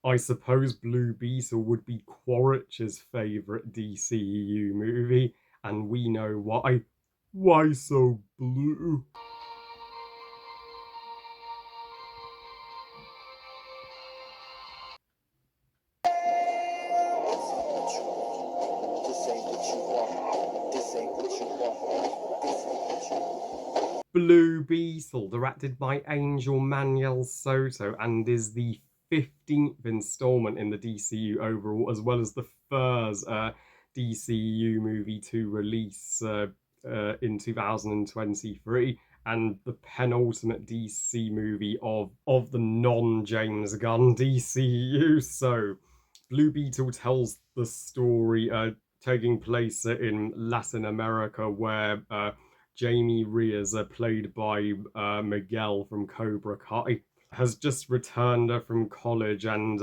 I suppose Blue Beetle would be Quaritch's favourite DCEU movie, and we know why. Why so blue? Blue Beetle, directed by Angel Manuel Soto, and is the 15th installment in the DCU overall, as well as the first DCU movie to release in 2023, and the penultimate DC movie of the non-James Gunn DCU. So, Blue Beetle tells the story taking place in Latin America, where Jamie Reyes, played by Miguel from Cobra Kai, has just returned from college, and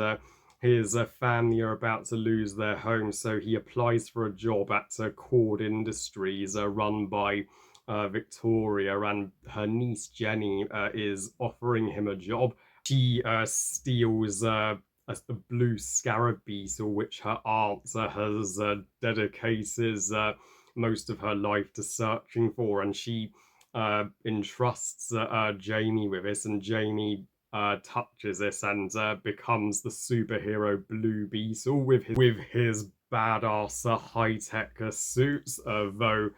his family are about to lose their home, so he applies for a job at Cord Industries, run by Victoria, and her niece Jenny is offering him a job. She steals the blue scarab beetle, which her aunt has dedicated most of her life to searching for, and she entrusts Jamie with this, and Jamie touches this and becomes the superhero Blue Beetle with his badass high-tech suits, though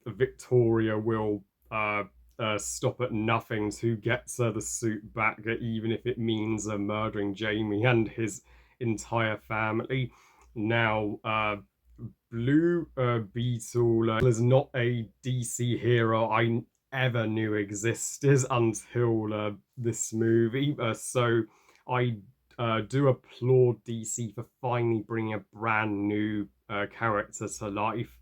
Victoria will stop at nothing to get the suit back, even if it means murdering Jamie and his entire family. Now, Blue Beetle is not a DC hero I ever knew existed until this movie. So I do applaud DC for finally bringing a brand new character to life.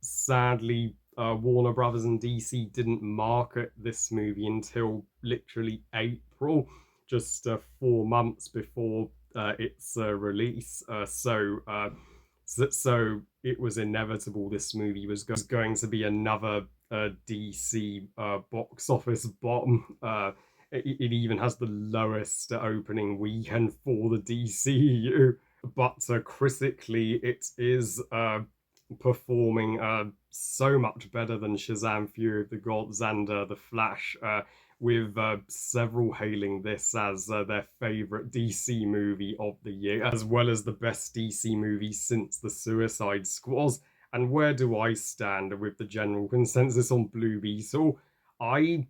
Sadly, Warner Brothers and DC didn't market this movie until literally April, just 4 months before its release. So it was inevitable this movie was going to be another DC box office bomb. It even has the lowest opening weekend for the DCU, but critically, it is performing so much better than Shazam: Fury of the Gods and The Flash, with several hailing this as their favourite DC movie of the year, as well as the best DC movie since The Suicide Squad. And where do I stand with the general consensus on Blue Beetle? I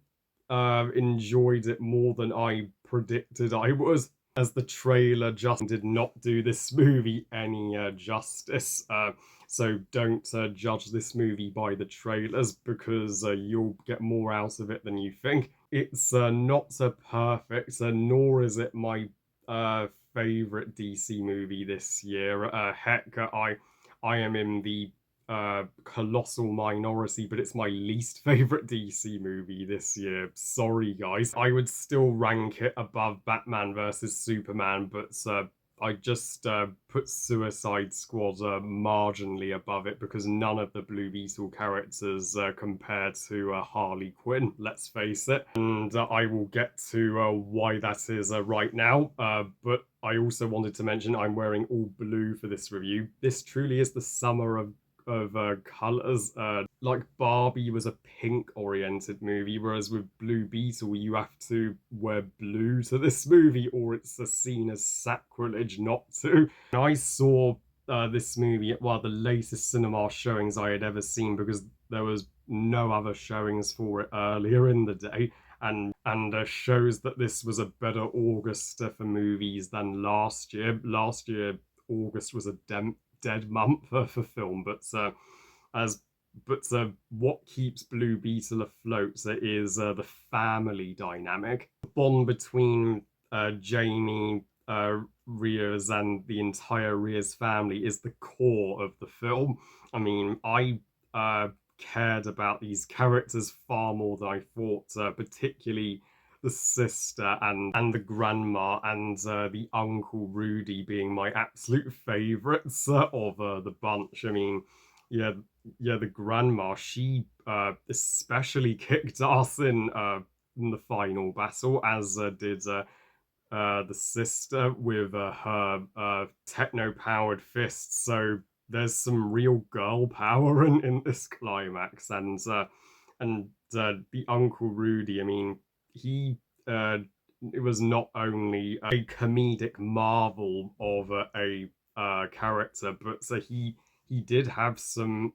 enjoyed it more than I predicted I was, as the trailer just did not do this movie any justice. So don't judge this movie by the trailers, because you'll get more out of it than you think. It's not perfect, nor is it my favorite DC movie this year. Heck, I am in the colossal minority, but it's my least favorite DC movie this year. Sorry, guys. I would still rank it above Batman versus Superman, but I just put Suicide Squad marginally above it, because none of the Blue Beetle characters compare to Harley Quinn, let's face it. And I will get to why that is right now. But I also wanted to mention I'm wearing all blue for this review. This truly is the summer of colors. Like Barbie was a pink oriented movie, whereas with Blue Beetle you have to wear blue to this movie, or it's seen as sacrilege not to. And I saw this movie at one of the latest cinema showings I had ever seen, because there was no other showings for it earlier in the day, and shows that this was a better August for movies than last year. Last year August was a dead month for film, but what keeps Blue Beetle afloat is the family dynamic. The bond between Jamie Reyes and the entire Reyes family is the core of the film. I mean, I cared about these characters far more than I thought, particularly the sister and the grandma, and the uncle Rudy being my absolute favourites of the bunch. I mean, yeah, the grandma, she especially kicked ass in the final battle, as did the sister with her techno-powered fists. So there's some real girl power in this climax, and the Uncle Rudy. I mean, he uh, it was not only a comedic marvel of a character, but so he did have some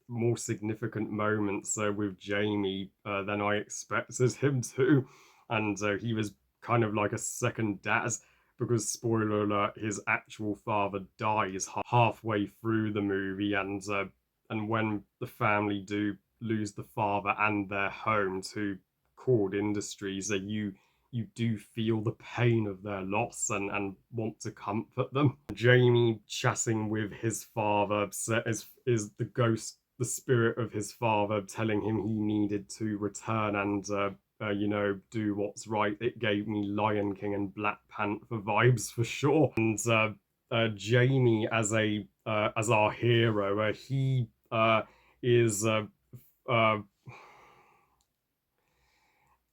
more significant moments with Jamie than I expected him to, and he was kind of like a second dad because spoiler alert, his actual father dies halfway through the movie, and when the family do lose the father and their home to Cord Industries, that you do feel the pain of their loss and want to comfort them. Jamie chatting with his father is the ghost, the spirit of his father, telling him he needed to return and do what's right. It gave me Lion King and Black Panther vibes for sure. And Jamie as our hero, he is uh,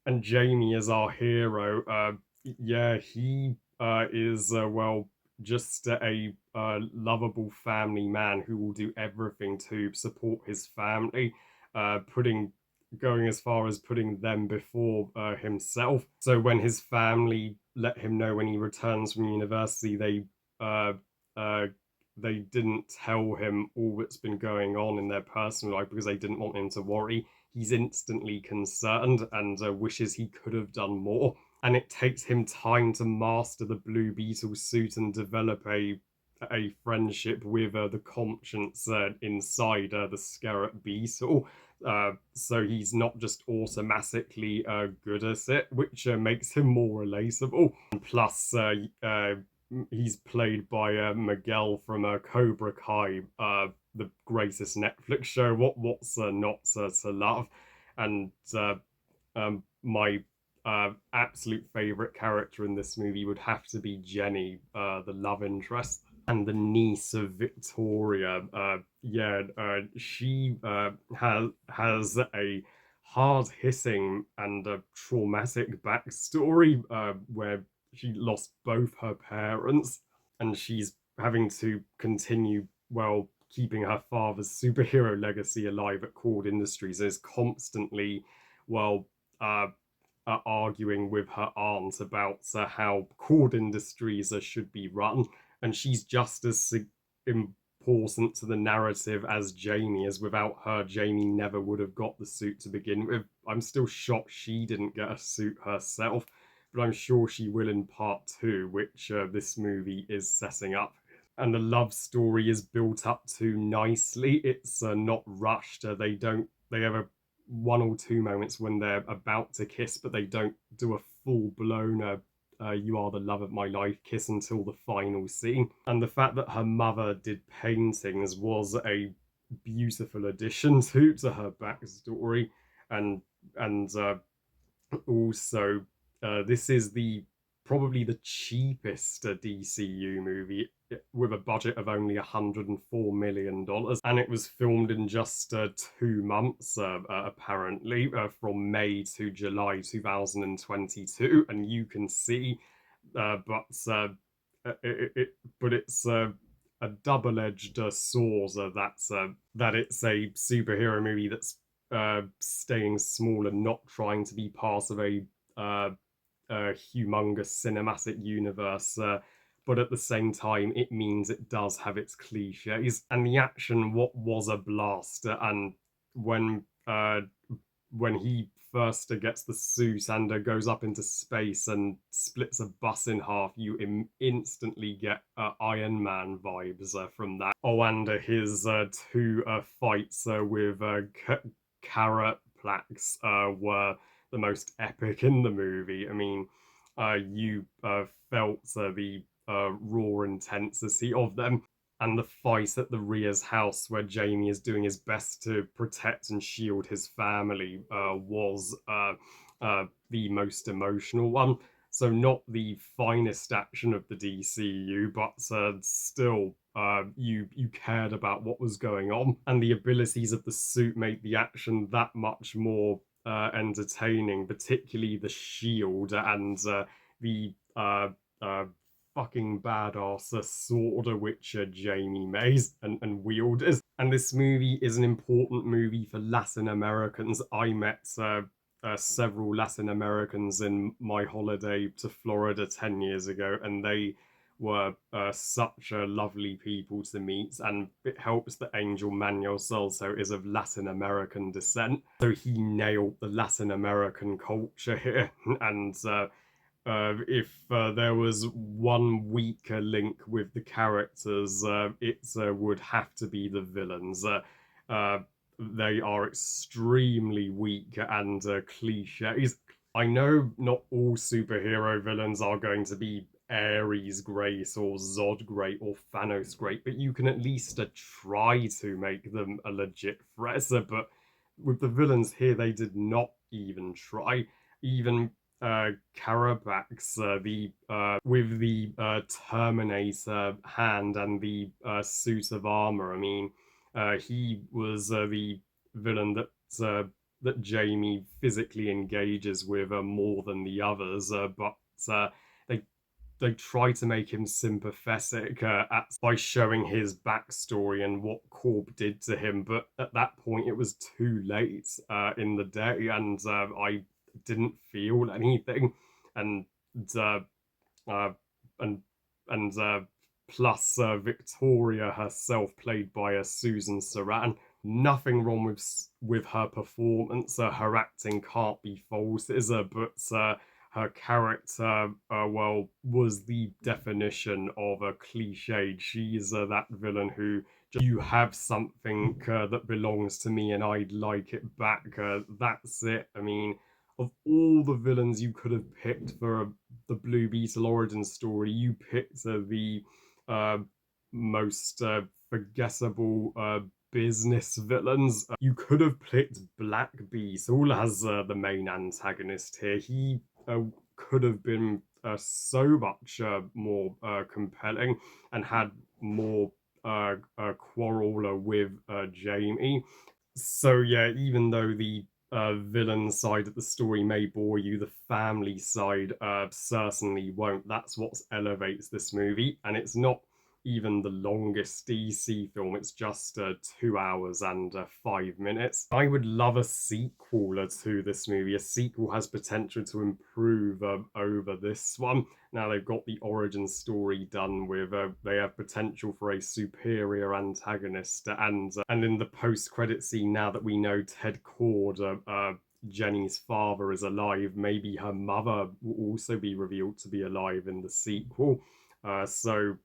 and Jamie is our hero. Yeah, he is well just a lovable family man who will do everything to support his family, putting going as far as putting them before himself. So when his family let him know when he returns from university, uh, uh, they didn't tell him all that's been going on in their personal life because they didn't want him to worry. He's instantly concerned and wishes he could have done more. And it takes him time to master the Blue Beetle suit and develop a friendship with the conscience inside the Scarab Beetle. So he's not just automatically good at it, which makes him more relatable. And plus, he's played by Miguel from Cobra Kai, the greatest Netflix show. What's not to love? And my absolute favorite character in this movie would have to be Jenny, the love interest, and the niece of Victoria. She has a hard hitting and a traumatic backstory where she lost both her parents and she's having to continue, well, keeping her father's superhero legacy alive at Cord Industries, and is constantly, well, uh, arguing with her aunt about how Cord Industries should be run, and she's just as important to the narrative as Jamie is. Without her, Jamie never would have got the suit to begin with. I'm still shocked she didn't get a suit herself, but I'm sure she will in part two, which this movie is setting up. And the love story is built up to nicely. It's not rushed. They have a one or two moments when they're about to kiss, but they don't do a full blown you are the love of my life kiss until the final scene. And the fact that her mother did paintings was a beautiful addition to her backstory. And also, this is the probably the cheapest DCU movie with a budget of only $104 million, and it was filmed in just 2 months, apparently, from May to July 2022. And you can see, but it's a double-edged sword that it's a superhero movie that's staying small and not trying to be part of uh, a humongous cinematic universe. But at the same time, it means it does have its cliches. And the action, what was a blast. And when uh, when he first gets the suit and goes up into space and splits a bus in half, you instantly get Iron Man vibes from that. Oh, and his two fights with carrot plaques were the most epic in the movie. I mean, you felt the raw intensity of them. And the fight at the Ria's house, where Jamie is doing his best to protect and shield his family, was the most emotional one. So not the finest action of the DCU, but still, you cared about what was going on, and the abilities of the suit made the action that much more entertaining, particularly the shield and the uh, fucking badass sword which Jamie Mays and wielders. And this movie is an important movie for Latin Americans. I met several Latin Americans in my holiday to Florida 10 years ago, and they were such lovely people to meet, and it helps that Angel Manuel Celso is of Latin American descent, so he nailed the Latin American culture here. And if there was one weaker link with the characters, it would have to be the villains. Uh, they are extremely weak and cliches. I know not all superhero villains are going to be Ares great or Zod great or Thanos great, but you can at least try to make them a legit threat. But with the villains here, they did not even try. Even Carabax, the with the Terminator hand and the suit of armor. I mean, he was the villain that Jamie physically engages with more than the others, but they they try to make him sympathetic by showing his backstory and what Corb did to him. But at that point, it was too late in the day, and I didn't feel anything. And uh, uh, and and plus Victoria herself, played by Susan Sarandon. Nothing wrong with her performance. Her acting can't be faulted, but her character, well, was the definition of a cliche. She's that villain who you have something that belongs to me and I'd like it back. That's it. I mean, of all the villains you could have picked for the Blue Beetle origin story, you picked the uh, most forgettable business villains. You could have picked Black Beetle as the main antagonist here. He could have been so much more compelling and had more quarrel with Jamie. So yeah, even though the villain side of the story may bore you, the family side certainly won't. That's what elevates this movie, and it's not even the longest DC film. It's just 2 hours and 5 minutes. I would love a sequel to this movie. A sequel has potential to improve over this one. Now they've got the origin story done with. They have potential for a superior antagonist, and in the post-credit scene, now that we know Ted Cord, Jenny's father, is alive, maybe her mother will also be revealed to be alive in the sequel. So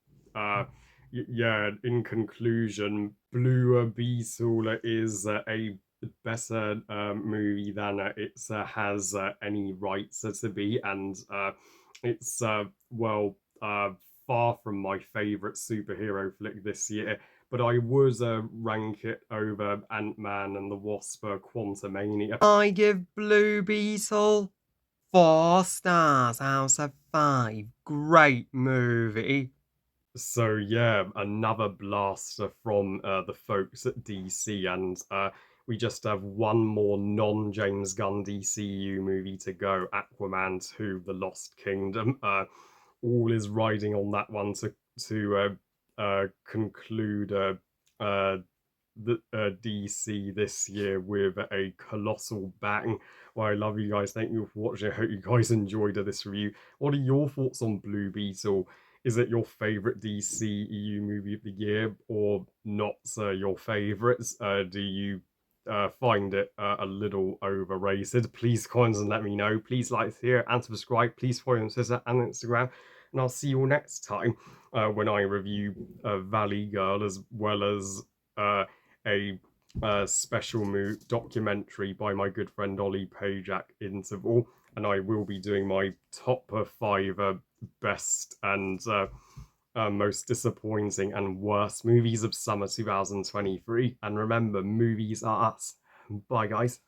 yeah, in conclusion, Blue Beetle is a better movie than it has any rights to be, and it's well far from my favorite superhero flick this year. But I would rank it over Ant-Man and the Wasp: Quantumania. I give Blue Beetle 4 stars out of 5. Great movie. So yeah, another blaster from the folks at DC, and we just have one more non-James Gunn DCU movie to go: Aquaman 2: The Lost Kingdom. All is riding on that one to conclude uh, the DC this year with a colossal bang. Well, I love you guys. Thank you for watching. I hope you guys enjoyed this review. What are your thoughts on Blue Beetle? Is it your favorite DCEU movie of the year, or not your favorite? Do you find it a little overrated? Please comment and let me know. Please like, share, and subscribe. Please follow me on Twitter and Instagram. And I'll see you all next time when I review Valley Girl, as well as a special documentary by my good friend Ollie Pajak, Interval. And I will be doing my top 5 best and most disappointing and worst movies of summer 2023. And remember, movies are us. Bye, guys.